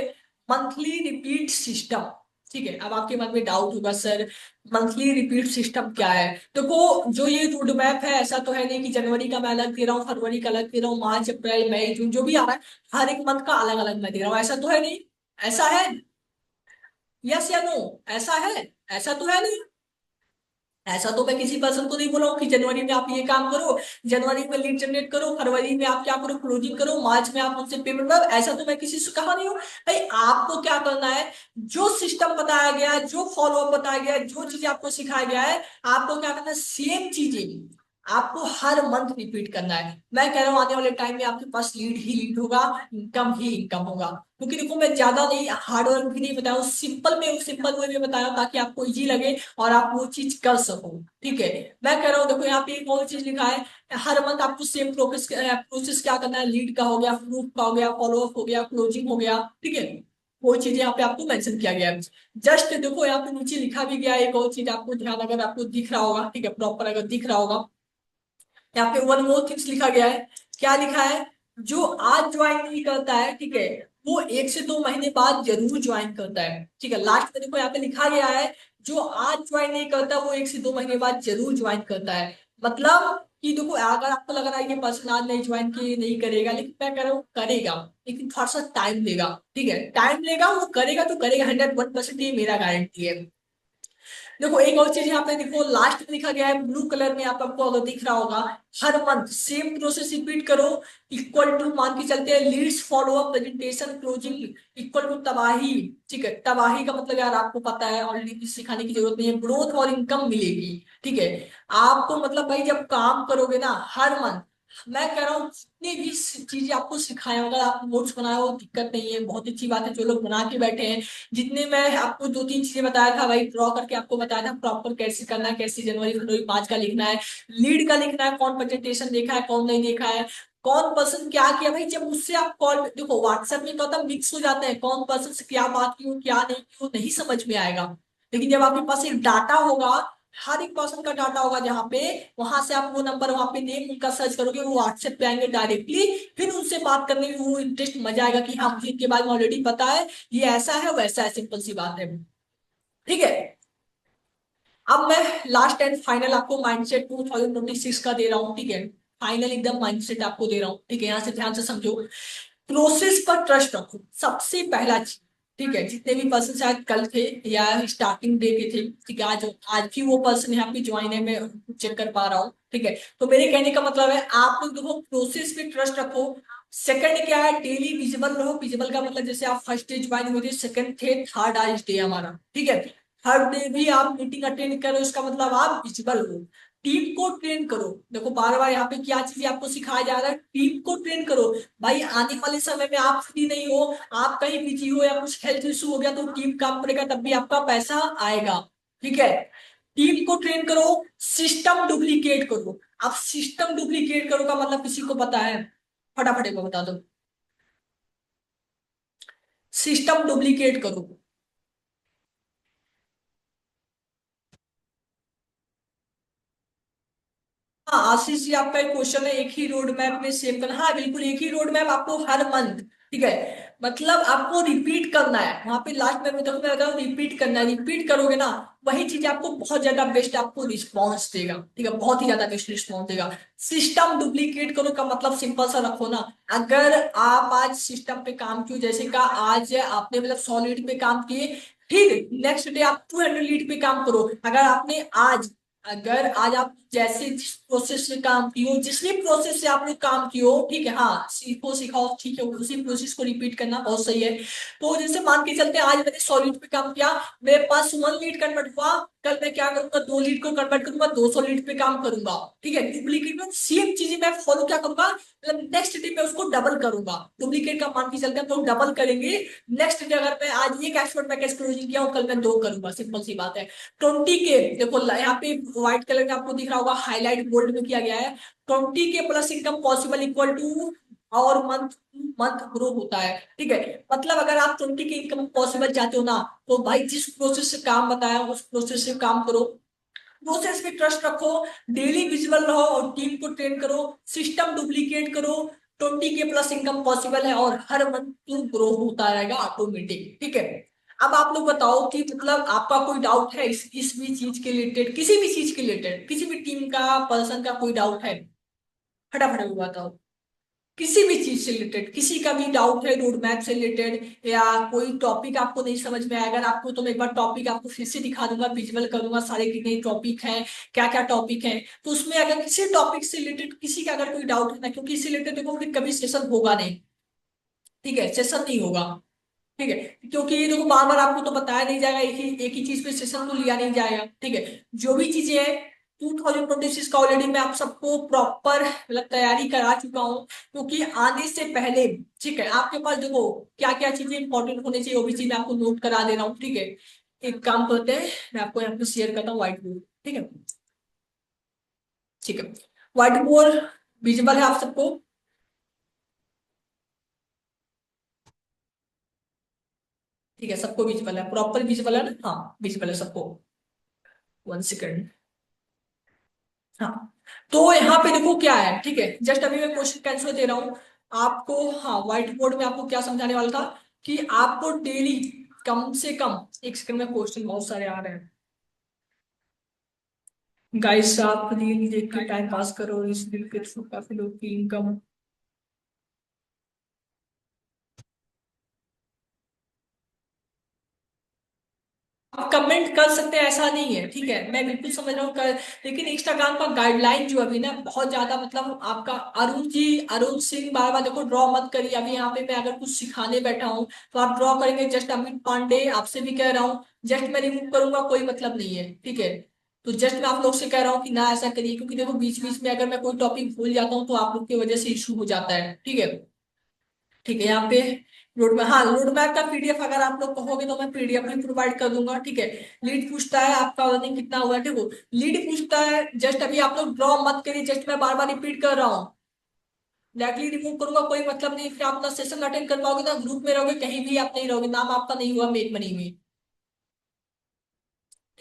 A: मंथली रिपीट सिस्टम। ठीक है, अब आपके मन में डाउट होगा सर मंथली रिपीट सिस्टम क्या है। देखो जो ये रोड मैप है ऐसा तो है नहीं कि जनवरी का मैं अलग दे रहा हूँ, फरवरी का अलग दे रहा हूँ, मार्च अप्रैल मई जून जो भी आ रहा है हर एक मंथ का अलग अलग मैं दे रहा हूँ, ऐसा तो है नहीं। ऐसा है? यस या नो? ऐसा है? ऐसा तो है नहीं। ऐसा तो मैं किसी पर्सन को नहीं बोला हूँ कि जनवरी में आप ये काम करो, जनवरी में लीड जनरेट करो, फरवरी में आप क्या करो क्लोजिंग करो, मार्च में आप उनसे पेमेंट करो, ऐसा तो मैं किसी से कहा नहीं हूँ। भाई आपको क्या करना है, जो सिस्टम बताया गया है, जो फॉलोअप बताया गया है, जो चीजें आपको सिखाया गया है, आपको क्या करना है सेम चीजें आपको हर मंथ रिपीट करना है। मैं कह रहा हूँ आने वाले टाइम में आपके पास लीड ही लीड होगा, इनकम ही इनकम होगा। क्योंकि देखो मैं ज्यादा नहीं हार्ड वर्क भी नहीं बताया हूँ, सिंपल वे में बताया हूँ ताकि आपको इजी लगे और आप वो चीज कर सको। ठीक है, मैं कह रहा हूँ देखो यहाँ पे एक और चीज लिखा है, हर मंथ आपको सेम प्रोसेस क्या करना है, लीड का हो गया, प्रूफ का हो गया, फॉलोअप हो गया, क्लोजिंग हो गया। ठीक है, वो चीज यहाँ पे आपको मेंशन किया गया है। जस्ट देखो यहाँ पे नीचे लिखा भी गया है एक और चीज, आपको ध्यान अगर आपको दिख रहा होगा, ठीक है प्रॉपर अगर दिख रहा होगा, यहाँ पे वन मोर थिंग्स लिखा गया है। क्या लिखा है, जो आज ज्वाइन नहीं करता है, ठीक है, वो 1 से 2 महीने बाद जरूर ज्वाइन करता है। ठीक है, लास्ट में देखो यहाँ पे लिखा गया है, जो आज ज्वाइन नहीं करता वो 1 से 2 महीने बाद जरूर ज्वाइन करता है। मतलब कि देखो अगर आपको लग रहा है कि पर्सन आज नहीं ज्वाइन किए नहीं करेगा, लेकिन मैं कह रहा हूँ करेगा, लेकिन थोड़ा सा टाइम लेगा। ठीक है, टाइम लेगा, वो करेगा तो करेगा, 101%, ये मेरा गारंटी है। देखो एक और चीज यहाँ पे देखो लास्ट में लिखा गया है ब्लू कलर में, आप आपको अगर दिख रहा होगा, हर मंथ सेम प्रोसेस रिपीट करो, इक्वल टू मान के चलते हैं leads follow up presentation closing equal to तबाही। ठीक है, तबाही का मतलब यार आपको पता है ऑलरेडी, सिखाने की जरूरत नहीं है, ग्रोथ और इनकम मिलेगी। ठीक है, आपको मतलब भाई जब काम करोगे ना हर मंथ, मैं कह रहा हूँ जितनी भी चीजें आपको सिखाए, अगर आप नोट्स बनाए हो दिक्कत नहीं है, बहुत अच्छी बात है जो लोग बना के बैठे हैं। जितने मैं आपको 2 3 चीजें बताया था भाई, ड्रॉ करके आपको बताया था प्रॉपर कैसे करना है, कैसे जनवरी फरवरी मार्च का लिखना है, लीड का लिखना है, कौन प्रेजेंटेशन देखा है कौन नहीं देखा है, कौन पर्सन क्या किया। भाई जब उससे आप कॉल देखो व्हाट्सएप में तो मिक्स हो जाते हैं, कौन पर्सन से क्या बात की हो क्या नहीं की हो नहीं समझ में आएगा। लेकिन जब आपके पास एक डाटा होगा, हर एक पर्सन का डाटा होगा जहाँ पे, वहां से आप वो नंबर वहां पे नेम उनका सर्च करोगे, वो व्हाट्सएप पे आएंगे डायरेक्टली, फिर उनसे बात करने में वो इंटरेस्ट मजा आएगा कि हाँ मुझे इनके बारे में ऑलरेडी पता है, ये ऐसा है वैसा है, सिंपल सी बात है। ठीक है, अब मैं लास्ट एंड फाइनल आपको माइंडसेट 2026 का दे रहा हूँ। ठीक है, फाइनल एकदम माइंडसेट आपको दे रहा हूँ। ठीक है, यहाँ से ध्यान से समझो, प्रोसेस पर ट्रस्ट रखो, सबसे पहला चीज। ठीक है, जितने भी पर्सन शायद कल थे या स्टार्टिंग डे के थे, ठीक है, आज आज भी वो पर्सन यहाँ पे ज्वाइन है, मैं चेक कर पा रहा हूँ। ठीक है, तो मेरे कहने का मतलब है आप लोग देखो प्रोसेस पे ट्रस्ट रखो। सेकंड क्या है, डेली विजिबल रहो। विजिबल का मतलब जैसे आप फर्स्ट डे ज्वाइन हुए थे, सेकंड थे, थर्ड आज डे हमारा। ठीक है, हर डे भी आप मीटिंग अटेंड करो, इसका मतलब आप विजिबल हो। टीम को ट्रेन करो, देखो बार बार यहाँ पे क्या चीज आपको सिखाया जा रहा है, टीम को ट्रेन करो। भाई आने वाले समय में आप फ्री नहीं हो, आप कहीं बिजी हो या कुछ हेल्थ इशू हो गया तो टीम काम करेगा तब भी आपका पैसा आएगा। ठीक है, टीम को ट्रेन करो, सिस्टम डुप्लीकेट करो। अब सिस्टम डुप्लीकेट करो का मतलब किसी को पता है? फटाफट एक बार बता दो। सिस्टम डुप्लीकेट करो। हाँ आशीष जी, आपका एक क्वेश्चन है एक ही रोड मैप में सेव करना, हाँ बिल्कुल एक ही रोड मैप आपको हर मंथ। ठीक है, मतलब आपको रिपीट करना है, वहां पे लास्ट में देखो मैं बता रहा हूँ रिपीट करना है, रिपीट करोगे ना वही चीज आपको बहुत ज्यादा बेस्ट आपको रिस्पॉन्स देगा। ठीक है, बहुत ही ज्यादा बेस्ट रिस्पॉन्स देगा। सिस्टम डुप्लीकेट करो का मतलब सिंपल सा रखो ना, अगर आप आज सिस्टम पे काम किए, जैसे का आज आपने मतलब 100 लीड पे काम किए, फिर नेक्स्ट डे आप 200 लीड पे काम करो। अगर आज आप जैसे जिस प्रोसेस से काम किए हो, जिस भी प्रोसेस से आपने काम किए हो, ठीक है, हाँ सीखो सिखाओ, ठीक है, उसी प्रोसेस को रिपीट करना बहुत सही है। तो जैसे मान के चलते हैं आज मैंने 100 लीड पे काम किया, मेरे पास 1 लीड कन्वर्ट हुआ, कल मैं क्या करूंगा 2 लीड को कन्वर्ट करूंगा, 200 लीड पे काम करूंगा। ठीक है, डुप्लीकेट में सेम चीजें मैं फॉलो क्या करूंगा, मतलब नेक्स्ट डे में उसको डबल करूंगा। डुप्लीकेट का मान के चलते हैं तो डबल करेंगे। नेक्स्ट डे अगर मैं आज एक एक्सपर्ट पैकेज क्लोजिंग किया हूँ, कल मैं 2 करूंगा, सिंपल सी बात है। 20 के देखो यहाँ पे व्हाइट कलर में आपको दिख रहा होगा, हाईलाइट बोल्ड में किया गया है, 20 के plus income possible equal to और मंथ मंथ ग्रो होता है। ठीक है, मतलब अगर आप 20 के इनकम पॉसिबल चाहते हो ना, तो भाई जिस प्रोसेस से काम बताया उस प्रोसेस से काम करो, प्रोसेस पे ट्रस्ट रखो, डेली विजिबल रहो और टीम को ट्रेन करो, सिस्टम डुप्लीकेट करो, 20 के प्लस इनकम पॉसिबल है और हर मंथ ग्रो होता रहेगा ऑटोमेटिक। ठीक है, अब आप लोग बताओ कि मतलब आपका कोई डाउट है इस भी चीज के रिलेटेड, किसी भी चीज के रिलेटेड, किसी भी टीम का पर्सन का कोई डाउट है, फटाफट में बताओ। किसी भी चीज से रिलेटेड किसी का भी डाउट है, रोड मैप से रिलेटेड या कोई टॉपिक आपको नहीं समझ में आया, अगर आपको तो मैं एक बार टॉपिक आपको फिर से दिखा दूंगा, विजुअल करूंगा सारे कितने टॉपिक हैं, क्या क्या टॉपिक है, तो उसमें अगर किसी टॉपिक से रिलेटेड किसी का अगर कोई डाउट है ना, क्योंकि इससे रिलेटेड देखो फिर कभी सेशन होगा नहीं, ठीक है, सेशन नहीं होगा, ठीक है, क्योंकि ये देखो बार बार आपको तो बताया नहीं जाएगा, एक ही चीज पे सेशन तो लिया नहीं जाएगा, ठीक है। जो भी चीजें हैं 2026 का ऑलरेडी मैं आप सबको प्रॉपर मतलब तैयारी करा चुका हूँ, क्योंकि आने से पहले, ठीक है, आपके पास देखो क्या क्या चीजें इंपॉर्टेंट होनी चाहिए वो भी चीज मैं आपको नोट करा दे रहा हूँ, ठीक है। एक काम करते हैं, मैं आपको यहाँ पे शेयर करता हूँ व्हाइट बोर्ड, ठीक है, ठीक है, व्हाइट बोर्ड विजिबल है आप सबको? ठीक है, सबको विजिबल है, प्रॉपर विजिबल है ना? हाँ विजिबल है सबको। 1 सेकंड। हाँ, तो यहाँ पे देखो क्या है, ठीक है, जस्ट अभी मैं क्वेश्चन का आंसर दे रहा हूँ आपको। हाँ, व्हाइट बोर्ड में आपको क्या समझाने वाला था कि आपको डेली कम से कम, 1 सेकंड में, क्वेश्चन बहुत सारे आ रहे हैं गाइस, आप रील देख के टाइम पास करो, इस रील के थ्रू काफी लोग की इनकम। आप कमेंट कर सकते हैं, ऐसा नहीं है, ठीक है, मैं बिल्कुल समझ रहा हूँ कर, लेकिन इंस्टाग्राम का गाइडलाइन जो अभी ना बहुत ज्यादा मतलब आपका, अरुण जी, अरुण सिंह बार बार देखो ड्रॉ मत करिए, अभी यहाँ पे मैं अगर कुछ सिखाने बैठा हूँ तो आप ड्रॉ करेंगे, जस्ट अमित पांडे आपसे भी कह रहा हूँ, जस्ट मैं रिमूव करूंगा कोई मतलब नहीं है, ठीक है। तो जस्ट मैं आप लोग से कह रहा हूँ कि ना ऐसा करिए, क्योंकि देखो बीच बीच में अगर मैं कोई टॉपिक भूल जाता हूँ तो आप लोग की वजह से इशू हो जाता है, ठीक है। ठीक है, यहाँ पे रोड मैप, हाँ रोड मैप का पीडीएफ अगर आप लोग कहोगे तो मैं पीडीएफ भी प्रोवाइड कर दूंगा, ठीक है। लीड पूछता है आपका अर्निंग कितना हुआ है, देखो लीड पूछता है, जस्ट अभी आप लोग ड्रॉ मत करिए, जस्ट मैं बार बार रिपीट कर रहा हूँ, डायरेक्टली रिमूव करूंगा कोई मतलब नहीं, फिर आप अपना सेशन अटेंड कर पाओगे ना, ग्रुप में रहोगे कहीं भी आप नहीं रहोगे, नाम आपका नहीं हुआ मेक मनी में,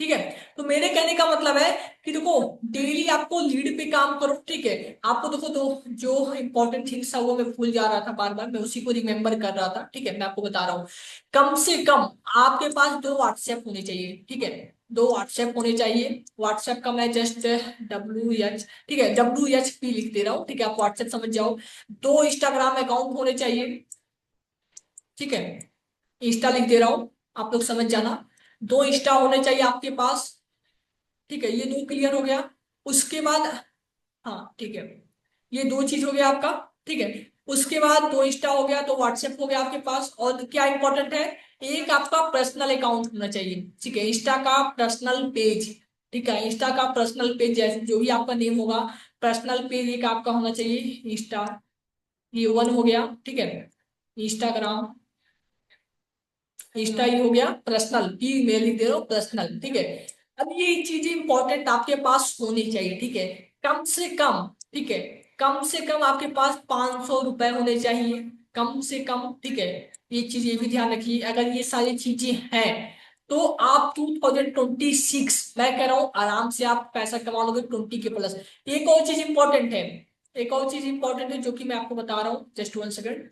A: ठीक है। तो मेरे कहने का मतलब है कि देखो डेली आपको लीड पे काम करो, ठीक है। आपको देखो दो जो इंपॉर्टेंट थिंग्स था वो मैं भूल जा रहा था, बार बार मैं उसी को रिमेम्बर कर रहा था, ठीक है, मैं आपको बता रहा हूँ। कम से कम आपके पास 2 व्हाट्सएप होने चाहिए, ठीक है, 2 व्हाट्सएप होने चाहिए। व्हाट्सएप का मैं जस्ट WH, ठीक है, WHP लिख दे रहा हूँ, ठीक है, आप व्हाट्सएप समझ जाओ। 2 इंस्टाग्राम अकाउंट होने चाहिए, ठीक है, इंस्टा लिख दे रहा हूँ, आप लोग समझ जाना। 2 इंस्टा होने चाहिए आपके पास, ठीक है, ये दो क्लियर हो गया। उसके बाद, हाँ ठीक है, ये दो चीज हो गया आपका, ठीक है। उसके बाद 2 इंस्टा हो गया, तो व्हाट्सएप हो गया आपके पास, और क्या इंपॉर्टेंट है, एक आपका पर्सनल अकाउंट होना चाहिए, ठीक है, इंस्टा का पर्सनल पेज, ठीक है, इंस्टा का पर्सनल पेज जैसे जो भी आपका नेम होगा, पर्सनल पेज एक आपका होना चाहिए इंस्टा, ये 1 हो गया, ठीक है, इंस्टाग्राम, इंस्टा ही हो गया, पर्सनल की मेल लिख दे रहा हूँ पर्सनल, ठीक है। अब ये चीजें इंपॉर्टेंट आपके पास होनी चाहिए, ठीक है, कम से कम, ठीक है, कम से कम आपके पास 500 रुपए होने चाहिए, कम से कम, ठीक है। ये चीज ये भी ध्यान रखिए, अगर ये सारी चीजें हैं तो आप 2026, मैं कह रहा हूँ आराम से आप पैसा कमा लोगे 20 के प्लस। एक और चीज इंपॉर्टेंट है, एक और चीज इंपॉर्टेंट है जो कि मैं आपको बता रहा हूँ, जस्ट 1 सेकंड।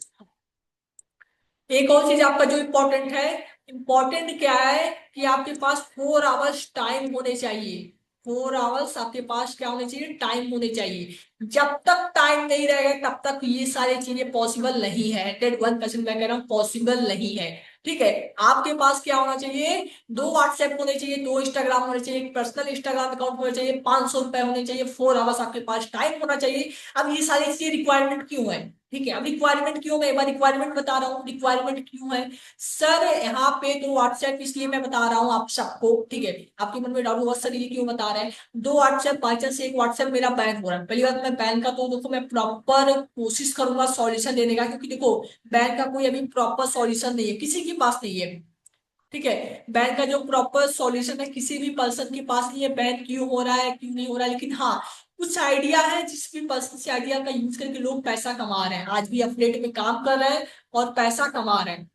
A: एक और चीज आपका जो इम्पोर्टेंट है, इम्पोर्टेंट क्या है कि आपके पास 4 आवर्स टाइम होने चाहिए, 4 आवर्स आपके पास क्या होने चाहिए, टाइम होने चाहिए। जब तक टाइम नहीं रहेगा तब तक ये सारी चीजें पॉसिबल नहीं है, 101% मैं कह रहा हूँ पॉसिबल नहीं है, ठीक है। आपके पास क्या होना चाहिए, 2 व्हाट्सएप होने चाहिए, 2 इंस्टाग्राम होने चाहिए, एक पर्सनल इंस्टाग्राम अकाउंट होना चाहिए, 500 रुपए होने चाहिए, 4 आवर्स आपके पास टाइम होना चाहिए। अब ये सारी चीजें रिक्वायरमेंट क्यों है, ठीक है, अब रिक्वायरमेंट क्यों, मैं एक बार रिक्वायरमेंट बता रहा हूँ रिक्वायरमेंट क्यों है। सर यहाँ पे 2 व्हाट्सएप इसलिए मैं बता रहा हूँ आप सबको, ठीक है, आपके मन में डाउट होगा सर ये क्यों बता रहे हैं। 2 व्हाट्सएप बाई चांस एक व्हाट्सएप मेरा बैन हो रहा है, पहली बात मैं बैन का तो देखो मैं प्रॉपर कोशिश करूंगा सॉल्यूशन देने का, क्योंकि देखो बैन का कोई अभी प्रॉपर सॉल्यूशन नहीं है, किसी के पास नहीं है, ठीक है। बैन का जो प्रॉपर सॉल्यूशन है किसी भी पर्सन के पास नहीं है, बैन क्यों हो रहा है क्यों नहीं हो रहा है, लेकिन हाँ कुछ आइडिया है जिस भी पर्सन से आइडिया का यूज करके लोग पैसा कमा रहे हैं, आज भी अपडेट में काम कर रहे हैं और पैसा कमा रहे हैं।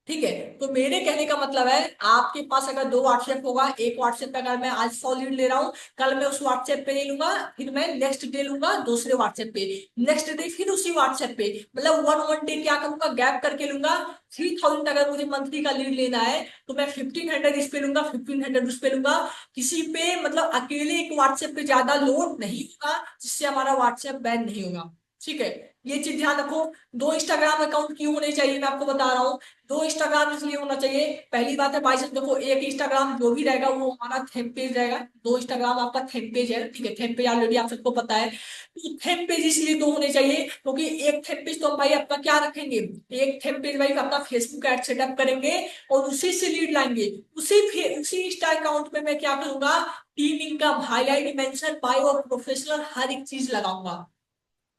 A: ठीक है। तो मेरे कहने का मतलब है, आपके पास अगर दो व्हाट्सएप होगा, एक व्हाट्सएप पे अगर मैं आज 100 लीड ले रहा हूँ, कल मैं उस व्हाट्सएप पे नहीं लूंगा, फिर मैं नेक्स्ट डे लूंगा दूसरे व्हाट्सएप पे, नेक्स्ट डे फिर उसी व्हाट्सएप पे, मतलब वन वन डे क्या करूंगा, गैप करके लूंगा। 3000 अगर मुझे मंथली का लीड लेना है तो मैं 1500 इस पे लूंगा, 1500 उस पे लूंगा। किसी पे मतलब अकेले एक व्हाट्सएप पे ज्यादा लोड नहीं होगा जिससे हमारा व्हाट्सएप बैन नहीं होगा। ठीक है, ये चीज ध्यान रखो। दो इंस्टाग्राम अकाउंट क्यों होने चाहिए मैं आपको बता रहा हूँ। दो इंस्टाग्राम इसलिए होना चाहिए, पहली बात है भाई साहब देखो, एक इंस्टाग्राम जो भी रहेगा वो हमारा थेम पेज रहेगा। दो इंस्टाग्राम आपका थेम पेज है, ठीक है, थेम पेज ऑलरेडी आप सबको पता है। तो थेम पेज इसलिए दो होने चाहिए क्योंकि एक थेम पेज तो हम भाई आपका क्या रखेंगे, एक थेम पेज भाई अपना फेसबुक ऐड सेटअप करेंगे और उसी से लीड लाएंगे। उसी इंस्टा अकाउंट में मैं क्या करूंगा, team income, highlight, mention, bio और प्रोफेशनल हर एक चीज लगाऊंगा।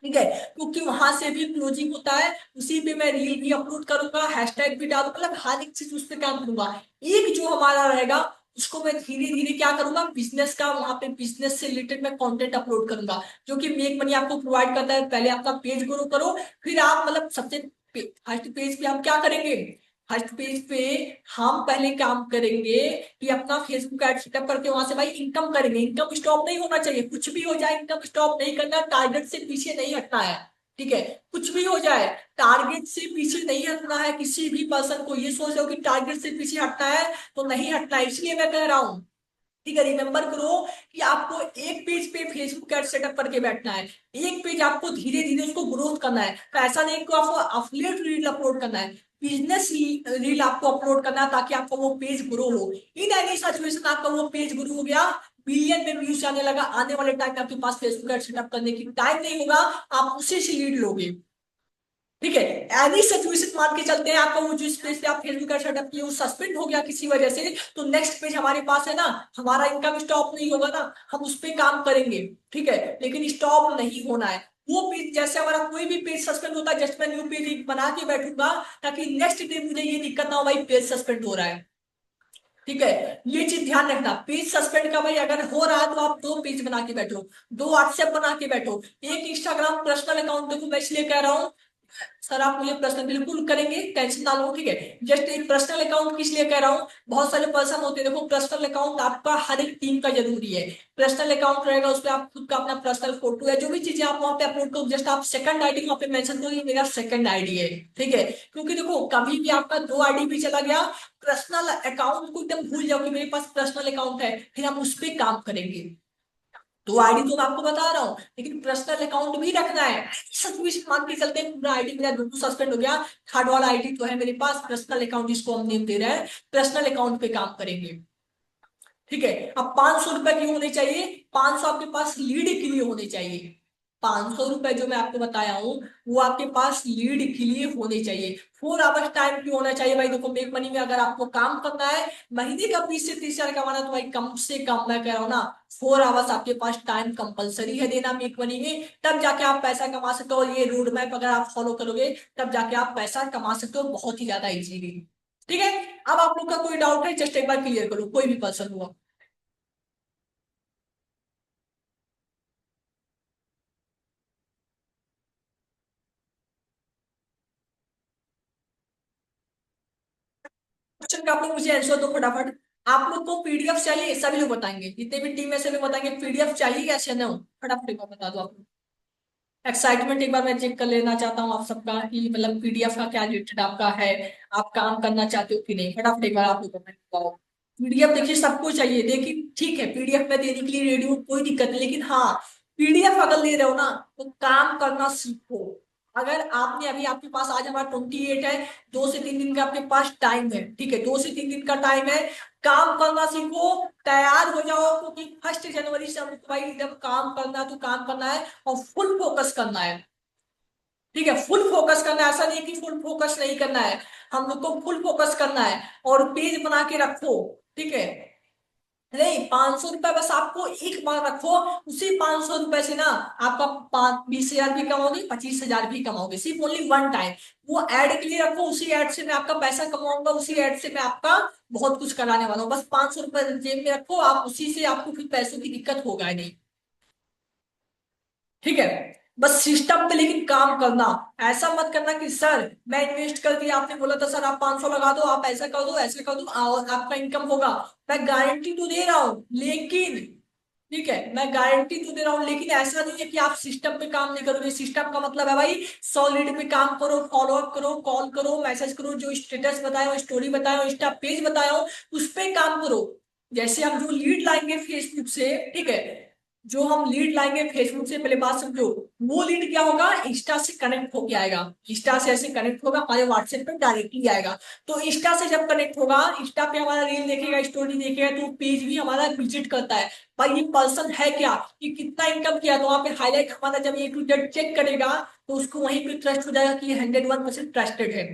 A: ठीक है, क्योंकि वहां से भी क्लोजिंग होता है, उसी पे मैं रील भी अपलोड करूंगा, हैशटैग भी डालूंगा, मतलब हर एक चीज उस पर काम करूंगा। एक जो हमारा रहेगा उसको मैं धीरे धीरे क्या करूंगा, बिजनेस का, वहां पे बिजनेस से रिलेटेड मैं कंटेंट अपलोड करूंगा जो कि मेक मनी आपको प्रोवाइड करता है। पहले आपका पेज ग्रो करो, फिर आप मतलब सबसे फर्स्ट पेज पे हम क्या करेंगे, फर्स्ट पेज पे हम पहले काम करेंगे कि अपना फेसबुक ऐड सेटअप करके वहां से भाई इनकम करेंगे। इनकम स्टॉप नहीं होना चाहिए, कुछ भी हो जाए इनकम स्टॉप नहीं करना, टारगेट से पीछे नहीं हटना है। ठीक है, कुछ भी हो जाए टारगेट से पीछे नहीं हटना है। किसी भी पर्सन को ये सोच लो कि टारगेट से पीछे हटना है तो नहीं हटना है, इसलिए मैं कह रहा हूँ। ठीक है, रिमेंबर करो कि आपको एक पेज पे फेसबुक ऐड सेटअप करके बैठना है, एक पेज आपको धीरे धीरे उसको ग्रोथ करना है। तो ऐसा नहीं कि आपको अफिलिएट रील अपलोड करना है, बिजनेस रील आपको अपलोड करना है ताकि आपका वो पेज ग्रो हो। इन एनी सिचुएशन आपका वो पेज ग्रो हो गया, बिलियन में व्यूज आने लगा, आने वाले टाइम में आपके पास फेसबुक ऐड सेटअप करने की टाइम नहीं होगा, आप उसी से लीड लोगे। ठीक है, एनी सिचुएशन मान के चलते हैं आपका वो जो स्पेस पे आप फेसबुक का सेटअप किए वो सस्पेंड हो गया किसी वजह से, तो नेक्स्ट पेज हमारे पास है ना, हमारा इनकम स्टॉप नहीं होगा ना, हम उस पे काम करेंगे। ठीक है, लेकिन स्टॉप नहीं होना है। वो पेज जैसे हमारा कोई भी पेज सस्पेंड होता है, जस्ट मैं न्यू पेज बना के बैठूंगा ताकि नेक्स्ट डे मुझे ये दिक्कत ना हो भाई पेज सस्पेंड हो रहा है। ठीक है, ये चीज ध्यान रखना, पेज सस्पेंड का भाई अगर हो रहा है तो आप दो पेज बना के बैठो, दो व्हाट्सएप बना के बैठो, एक इंस्टाग्राम पर्सनल अकाउंट देखो मैं इसलिए कह रहा हूँ सर आप मुझे प्रश्न बिल्कुल करेंगे, टेंशन ना लो। ठीक है, जस्ट एक पर्सनल अकाउंट किस लिए कह रहा हूँ, बहुत सारे पर्सन होते हैं, देखो पर्सनल अकाउंट आपका हर एक टीम का जरूरी है। पर्सनल अकाउंट रहेगा उसपे आप खुद का अपना पर्सनल फोटो है, जो भी चीजें आप वहां पे अपलोड करो, जस्ट आप सेकंड आईडी वहां पे मेंशन करो ये मेरा सेकंड आईडी है। ठीक है, क्योंकि देखो कभी भी आपका दो आईडी भी चला गया, पर्सनल अकाउंट को एकदम भूल जाओ कि मेरे पास पर्सनल अकाउंट है, फिर हम उस पर काम करेंगे। तो आईडी तो मैं आपको बता रहा हूँ लेकिन पर्सनल अकाउंट भी रखना है। सिचुएशन मान के चलते हैं पूरा आईडी मेरा दोनों सस्पेंड हो गया, थर्ड वाला आईडी तो है मेरे पास पर्सनल अकाउंट, जिसको हम नेम दे रहे हैं पर्सनल अकाउंट पे काम करेंगे। ठीक है, अब 500 रुपए की होने चाहिए, 500 आपके पास लीड के लिए होने चाहिए। 500 रुपए जो मैं आपको बताया हूँ वो आपके पास लीड के लिए होने चाहिए। 4 आवर्स टाइम क्यों होना चाहिए भाई, देखो मेक मनी में अगर आपको काम करना है, महीने का 20 से 30 हजार कमाना है, तो भाई कम से कम मैं कह रहा हूँ ना 4 आवर्स आपके पास टाइम कंपलसरी है देना मेक मनी में, तब जाके आप पैसा कमा सकते हो। और ये रोड मैप अगर आप फॉलो करोगे तब जाके आप पैसा कमा सकते हो बहुत ही ज्यादा इजीली। ठीक है, अब आप लोग का कोई डाउट है जस्ट एक बार क्लियर करो, कोई भी पर्सन हुआ। क्वेश्चन का आप लोग मुझे आंसर दो फटाफट। आप लोग को पीडीएफ चाहिए, सभी लोग बताएंगे, जितने भी टीम में सभी बताएंगे पीडीएफ चाहिए या चाहिए ना, फटाफट एक बार बता दो आप लोग। एक्साइटमेंट एक बार मैं चेक कर लेना चाहता हूँ आप सबका कि मतलब पीडीएफ का क्या रिलेटेड आपका है, आप काम करना चाहते हो कि नहीं, फटाफट एक बार आप लोग कमेंट बताओ। पीडीएफ देखिए सबको चाहिए, देखिए ठीक है पीडीएफ में देने के लिए रेडी हूँ कोई दिक्कत नहीं, लेकिन हाँ पीडीएफ अगर ले रहे हो ना तो काम करना सीखो। अगर आपने अभी आपके पास आज हमारा 28 है, 2 से 3 दिन का आपके पास टाइम है, ठीक है 2 से 3 दिन का टाइम है, काम करना सीखो, तैयार हो जाओ क्योंकि 1 जनवरी से हमको भाई जब काम करना है तो काम करना है और फुल फोकस करना है। ठीक है, फुल फोकस करना है, ऐसा नहीं कि फुल फोकस नहीं करना है, हम लोग को फुल फोकस करना है। और पेज बना के रखो, ठीक है, नहीं 500 रुपए बस आपको एक बार रखो, उसी 500 रुपए से ना आपका 20 हजार भी कमाओगे, 25 हजार भी कमाओगे, सिर्फ ओनली वन टाइम। वो ऐड के लिए रखो, उसी ऐड से मैं आपका पैसा कमाऊंगा, उसी ऐड से मैं आपका बहुत कुछ कराने वाला हूँ, बस 500 रुपए जेब में रखो, आप उसी से आपको फिर पैसों की दिक्कत होगा ही नहीं। ठीक है, बस सिस्टम पे लेकिन काम करना। ऐसा मत करना कि सर मैं इन्वेस्ट कर दिया, आपने बोला था सर आप 500 लगा दो, आप ऐसा कर दो ऐसा कर दो और आपका इनकम होगा। मैं गारंटी तो दे रहा हूं लेकिन, ठीक है मैं गारंटी तो दे रहा हूँ लेकिन ऐसा नहीं है कि आप सिस्टम पे काम नहीं करोगे। सिस्टम का मतलब है भाई सॉलिड पे काम करो, फॉलो अप करो, कॉल करो, मैसेज करो, जो स्टेटस बताए हो, स्टोरी बताए हो, इंस्टा पेज बताए हो, उस पे काम करो। जैसे हम जो लीड लाएंगे फेसबुक से, ठीक है, जो हम लीड लाएंगे फेसबुक से, पहले बात समझो, वो लीड क्या होगा, इंस्टा से कनेक्ट होके आएगा। इंस्टा से ऐसे कनेक्ट होगा, हमारे व्हाट्सएप पे डायरेक्टली आएगा। तो इंस्टा से जब कनेक्ट होगा, इंस्टा पे हमारा रील देखेगा, स्टोरी देखेगा, तो पेज भी हमारा विजिट करता है। भाई ये पर्सन है क्या, ये कितना इनकम किया, तो वहां पे हाईलाइट हमारा जब ये टू जेड चेक करेगा, तो उसको वहीं पे ट्रस्ट हो जाएगा कि ये 101% ट्रस्टेड है।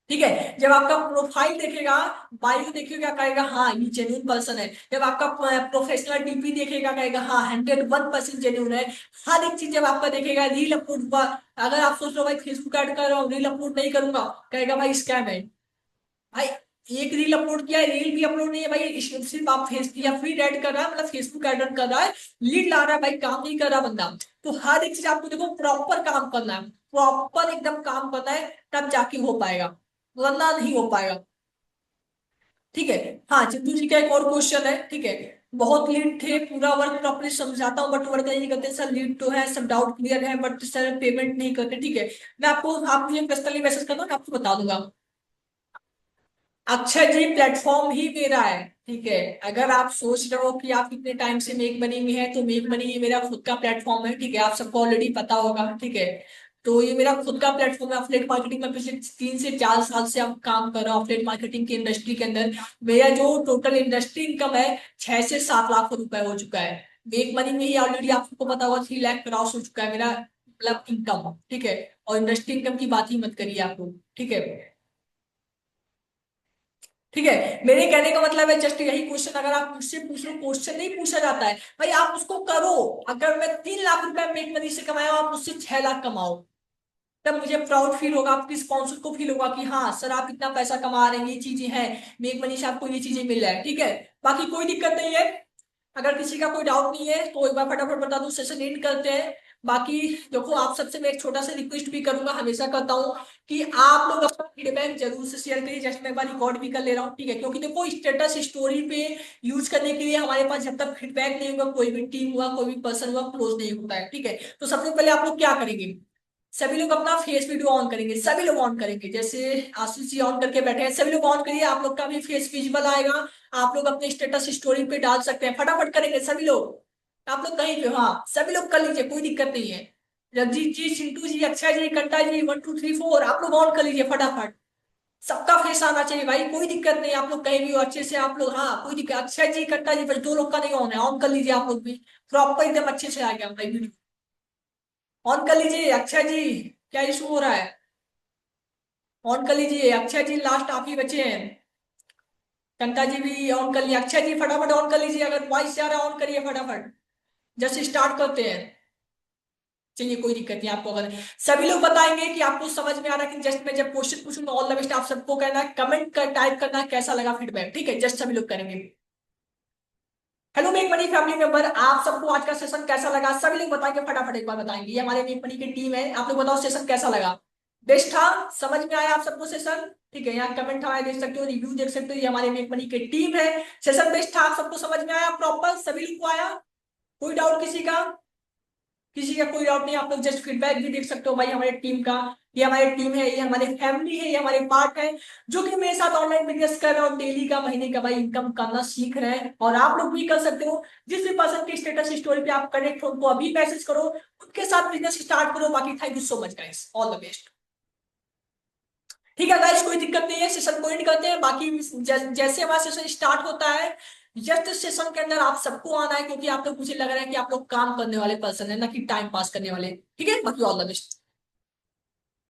A: ठीक है, जब आपका प्रोफाइल देखेगा, बायो देखेगा, कहेगा हाँ ये जेन्युइन पर्सन है। जब आपका प्रोफेशनल डीपी देखेगा, कहेगा हाँ 101% जेन्युइन है। हर एक चीज जब आपका देखेगा, रील अपलोड हुआ, अगर आप सोच रहे हो भाई फेसबुक ऐड कर रहा हूँ रील अपलोड नहीं करूंगा, कहेगा भाई स्कैम है। भाई एक रील अपलोड किया है, रील भी अपलोड नहीं है भाई, सिर्फ आप फेस या फीड ऐड कर रहा है, मतलब फेसबुक ऐड रन कर रहा है, लीड ला रहा है भाई, काम नहीं कर रहा बंदा। तो हर एक चीज आपको देखो प्रॉपर काम करना है, प्रॉपर एकदम काम करना है, तब जाके हो पाएगा, वरना नहीं हो पाएगा। ठीक है। हाँ चिंटू जी का एक और क्वेश्चन है, ठीक है, बहुत लीड थे, पूरा वर्क प्रॉपर्ली समझाता हूँ बट वर्क नहीं करते सर, लीड तो है, सब डाउट क्लियर है बट सर पेमेंट नहीं करते। ठीक है, मैं आपको, आप मुझे पर्सनली मैसेज करना, मैं आपको बता दूंगा। अच्छा जी, प्लेटफॉर्म ही मेरा है। ठीक है, अगर आप सोच रहे हो कि आप कितने टाइम से मेक मनी में है, तो मेक मनी ये मेरा खुद का प्लेटफॉर्म है। ठीक है, आप सबको ऑलरेडी पता होगा। ठीक है, तो ये मेरा खुद का प्लेटफॉर्म है। अफिलिएट मार्केटिंग में पिछले 3 से 4 साल से आप काम कर रहा हूँ अफिलिएट मार्केटिंग की इंडस्ट्री के अंदर। मेरा जो टोटल इंडस्ट्री इनकम है 6 से 7 लाख रुपए हो चुका है। मेक मनी में ही ऑलरेडी आपको पता होगा 3 लाख क्रॉस हो चुका है मेरा, मतलब इनकम। ठीक है, और इंडस्ट्री इनकम की बात ही मत करिए आप लोग। ठीक है, ठीक है, मेरे कहने का मतलब है जस्ट यही क्वेश्चन अगर आप मुझसे पूछ रहे हो, क्वेश्चन नहीं पूछा जाता है भाई, आप उसको करो। अगर मैं 3 लाख रुपए मेक मनी से कमाया हूं, आप मुझसे 6 लाख कमाओ, तब मुझे प्राउड फील होगा, आपकी स्पॉन्सर को फील होगा कि हाँ सर आप इतना पैसा कमा रहे हैं, ये चीजें हैं, मेक मनी से आपको ये चीजें मिल रहा है। ठीक है, बाकी कोई दिक्कत नहीं है। अगर किसी का कोई डाउट नहीं है तो एक बार फटाफट बता दूं, सेशन एंड करते हैं। बाकी देखो, आप सबसे मैं एक छोटा सा रिक्वेस्ट भी करूंगा, हमेशा करता हूँ, कि आप लोग अपना फीडबैक जरूर से शेयर करिए। जस्ट मैं एक बार रिकॉर्ड भी कर ले रहा हूँ। ठीक है, क्योंकि देखो स्टेटस स्टोरी पे यूज करने के लिए हमारे पास जब तक फीडबैक नहीं होगा, कोई भी टीम हुआ, कोई भी पर्सन हुआ, क्लोज नहीं होता है। ठीक है, तो सबसे पहले आप लोग क्या करेंगे, सभी लोग अपना फेस वीडियो ऑन करेंगे, सभी लोग ऑन करेंगे, जैसे आशीष जी ऑन करके बैठे हैं, सभी लोग ऑन करिए, आप लोग का भी फेस विजिबल आएगा। आप लोग अपने स्टेटस स्टोरी पे डाल सकते हैं, फटाफट करेंगे सभी लोग। आप लोग कहीं पे, हाँ सभी लोग कर लीजिए, कोई दिक्कत नहीं है। जगजीत जी, चिंटू जी, अक्षय जी, कंटा जी, 1 2 3 4, आप लोग ऑन कर लीजिए फटाफट। सबका फेस आना चाहिए भाई, कोई दिक्कत नहीं, आप लोग कहीं भी हो अच्छे से आप लोग, हाँ कोई दिक्कत, अक्षय जी, कंटा जी, बस 2 लोग का नहीं ऑन है, ऑन कर लीजिए आप लोग भी। प्रॉपर एकदम अच्छे से आ गया भाई, ऑन कर लीजिए। अक्षय जी, क्या इशू हो रहा है, ऑन कर लीजिए। अक्षय जी लास्ट आप ही बचे हैं, कंता जी भी ऑन कर लिए, अक्षय जी फटाफट ऑन कर लीजिए, अगर वॉइस जा रहा है ऑन करिए फटाफट। जैसे स्टार्ट करते हैं, चलिए कोई दिक्कत नहीं, आपको अगर सभी लोग बताएंगे कि आपको समझ में आ रहा है कि जस्ट मैं जब क्वेश्चन पूछूंगा ऑल द बेस्ट, आप सबको कहना है, कमेंट कर टाइप करना है कैसा लगा फीडबैक। ठीक है, जस्ट सभी लोग करेंगे। Hello make money family member, आप सबको आज का सेशन कैसा लगा, सभी लोग बताएंगे फटाफट, एक बार बताएंगे। ये हमारे मेक मनी की टीम है, आप लोग बताओ सेशन कैसा लगा, बेस्ट था, समझ में आया आप सबको सेशन। ठीक है, यहाँ कमेंट हमारे देख सकते हो, रिव्यू देख सकते हो, ये हमारे मेक मनी की टीम है। सेशन बेस्ट था, आप सबको समझ में आया, प्रॉपर सभी लोग को आया, कोई डाउट किसी का, किसी का कोई डाउट नहीं। आप लोग जस्ट फीडबैक भी देख सकते हो भाई हमारे टीम का, ये हमारी टीम है, ये हमारी फैमिली है, ये हमारे पार्ट है, जो कि मेरे साथ ऑनलाइन बिजनेस कर रहे हो, डेली का महीने का भाई इनकम करना सीख रहे हैं, और आप लोग भी कर सकते हो। जिस भी पर्सन के स्टेटस स्टोरी पे आप कनेक्ट हो, उनको अभी मैसेज करो, उनके साथ बिजनेस स्टार्ट करो। बाकी thank you so much guys, all the best. ठीक है गाइस, कोई दिक्कत नहीं है, सेशन को एंड करते हैं। बाकी जैसे हमारा सेशन स्टार्ट होता है, जस्ट सेशन के अंदर आप सबको आना है, क्योंकि आप लोग मुझे लग रहा है कि आप लोग काम करने वाले पर्सन है, ना कि टाइम पास करने वाले। ठीक है, बाकी ऑल द बेस्ट।